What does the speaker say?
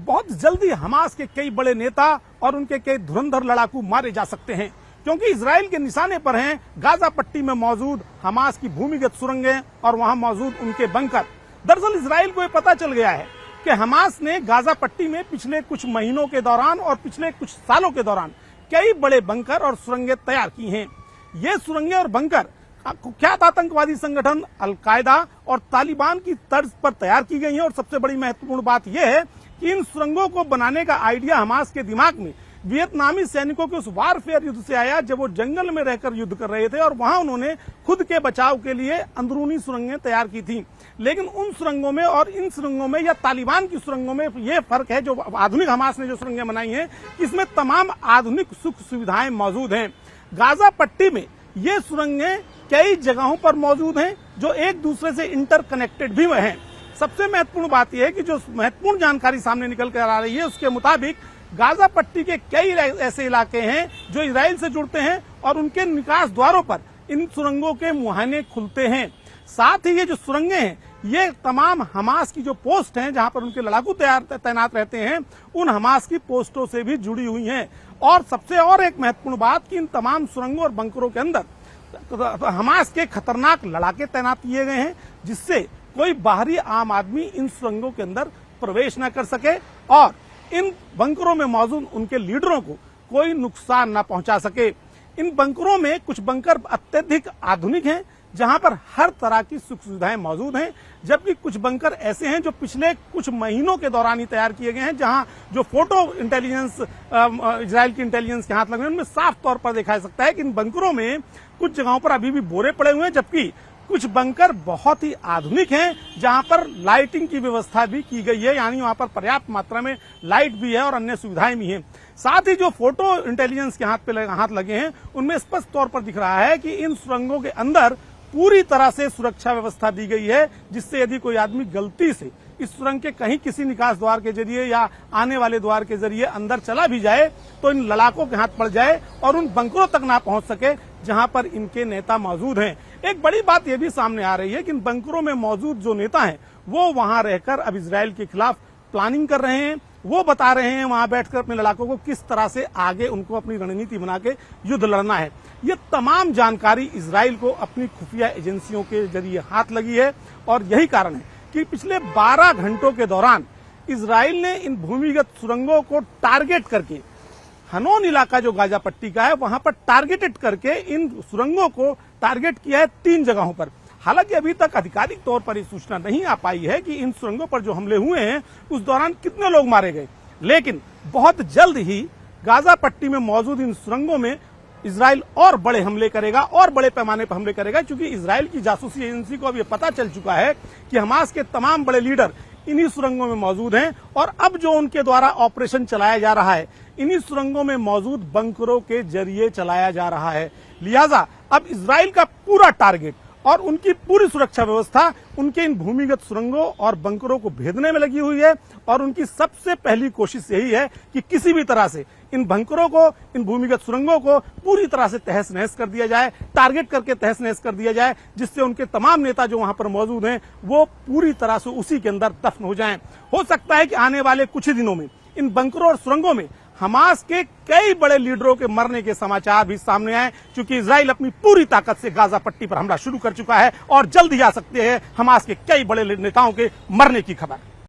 बहुत जल्दी हमास के कई बड़े नेता और उनके कई धुरंधर लड़ाकू मारे जा सकते हैं, क्योंकि इजराइल के निशाने पर हैं गाजा पट्टी में मौजूद हमास की भूमिगत सुरंगें और वहां मौजूद उनके बंकर। दरअसल इजराइल को यह पता चल गया है कि हमास ने गाजा पट्टी में पिछले कुछ महीनों के दौरान और पिछले कुछ सालों के दौरान कई बड़े बंकर और सुरंगें तैयार की हैं। ये सुरंगें और बंकर कुख्यात आतंकवादी संगठन अल-कायदा और तालिबान की तर्ज पर तैयार की गई हैं। और सबसे बड़ी महत्वपूर्ण बात यह है कि इन सुरंगों को बनाने का आइडिया हमास के दिमाग में वियतनामी सैनिकों के उस वारफेयर युद्ध से आया जब वो जंगल में रहकर युद्ध कर रहे थे और वहां उन्होंने खुद के बचाव के लिए अंदरूनी सुरंगें तैयार की थी। लेकिन उन सुरंगों में और इन सुरंगों में या तालिबान की सुरंगों में ये फर्क है, जो आधुनिक हमास ने जो सुरंगें बनाई हैं इसमें तमाम आधुनिक सुख सुविधाएं मौजूद हैं। गाजा पट्टी में ये सुरंगें कई जगहों पर मौजूद हैं जो एक दूसरे से इंटरकनेक्टेड भी हैं। सबसे महत्वपूर्ण बात यह है कि जो महत्वपूर्ण जानकारी सामने निकल कर आ रही है उसके मुताबिक गाजा पट्टी के कई ऐसे इलाके हैं जो इजराइल से जुड़ते हैं और उनके निकास द्वारों पर इन सुरंगों के मुहाने खुलते हैं। साथ ही ये जो सुरंगें हैं ये तमाम हमास की जो पोस्ट हैं जहां पर उनके लड़ाकू तैनात रहते हैं उन हमास की पोस्टों से भी जुड़ी हुई हैं। और सबसे और एक महत्वपूर्ण बात कि इन तमाम सुरंगों और बंकरों के अंदर हमास के खतरनाक लड़ाके तैनात किए गए हैं, जिससे कोई बाहरी आम आदमी इन सुरंगों के अंदर प्रवेश न कर सके और इन बंकरों में मौजूद उनके लीडरों को कोई नुकसान न पहुंचा सके। इन बंकरों में कुछ बंकर अत्यधिक आधुनिक हैं जहां पर हर तरह की सुख सुविधाएं मौजूद हैं, जबकि कुछ बंकर ऐसे हैं जो पिछले कुछ महीनों के दौरान ही तैयार किए गए हैं, जहां जो फोटो इंटेलिजेंस इजराइल की इंटेलिजेंस के हाथ लगे हैं उनमें साफ तौर पर देखा जा सकता है कि इन बंकरों में कुछ जगहों पर अभी भी बोरे पड़े हुए हैं, जबकि कुछ बंकर बहुत ही आधुनिक हैं जहां पर लाइटिंग की व्यवस्था भी की गई है, यानी वहां पर पर्याप्त मात्रा में लाइट भी है और अन्य सुविधाएं भी हैं। साथ ही जो फोटो इंटेलिजेंस के हाथ लगे हैं उनमें स्पष्ट तौर पर दिख रहा है कि इन सुरंगों के अंदर पूरी तरह से सुरक्षा व्यवस्था दी गई है, जिससे यदि कोई आदमी गलती से इस सुरंग के कहीं किसी निकास द्वार के जरिए या आने वाले द्वार के जरिए अंदर चला भी जाए तो इन लड़ाकों के हाथ पड़ जाए और उन बंकरों तक ना पहुंच सके जहां पर इनके नेता मौजूद हैं। एक बड़ी बात यह भी सामने आ रही है कि इन बंकरों में मौजूद जो नेता हैं वो वहां रहकर अब इजराइल के खिलाफ प्लानिंग कर रहे हैं। वो बता रहे हैं वहां बैठकर अपने लड़ाकों को किस तरह से आगे उनको अपनी रणनीति बना के युद्ध लड़ना है। ये तमाम जानकारी इजराइल को अपनी खुफिया एजेंसियों के जरिए हाथ लगी है और यही कारण है कि पिछले 12 घंटों के दौरान इजराइल ने इन भूमिगत सुरंगों को टारगेट करके हनोन इलाका जो गाजा पट्टी का है वहां पर टारगेटेड करके इन सुरंगों को टारगेट किया है 3 जगहों पर। हालांकि अभी तक आधिकारिक तौर पर ये सूचना नहीं आ पाई है कि इन सुरंगों पर जो हमले हुए हैं उस दौरान कितने लोग मारे गए, लेकिन बहुत जल्द ही गाजा पट्टी में मौजूद इन सुरंगों में इजराइल और बड़े हमले करेगा और बड़े पैमाने पर हमले करेगा, क्योंकि इजराइल की जासूसी एजेंसी को अब ये पता चल चुका है कि हमास के तमाम बड़े लीडर इन्हीं सुरंगों में मौजूद हैं और अब जो उनके द्वारा ऑपरेशन चलाया जा रहा है इन्हीं सुरंगों में मौजूद बंकरों के जरिए चलाया जा रहा है। लिहाजा अब इजराइल का पूरा टारगेट और उनकी पूरी सुरक्षा व्यवस्था उनके इन भूमिगत सुरंगों और बंकरों को भेदने में लगी हुई है और उनकी सबसे पहली कोशिश यही है कि किसी भी तरह से इन बंकरों को, इन भूमिगत सुरंगों को पूरी तरह से तहस नहस कर दिया जाए, टारगेट करके तहस नहस कर दिया जाए, जिससे उनके तमाम नेता जो वहां पर मौजूद हैं वो पूरी तरह से उसी के अंदर दफन हो जाएं। हो सकता है कि आने वाले कुछ ही दिनों में इन बंकरों और सुरंगों में हमास के कई बड़े लीडरों के मरने के समाचार भी सामने आए, क्योंकि इजराइल अपनी पूरी ताकत से गाजा पट्टी पर हमला शुरू कर चुका है और जल्द ही आ सकते हैं हमास के कई बड़े नेताओं के मरने की खबर।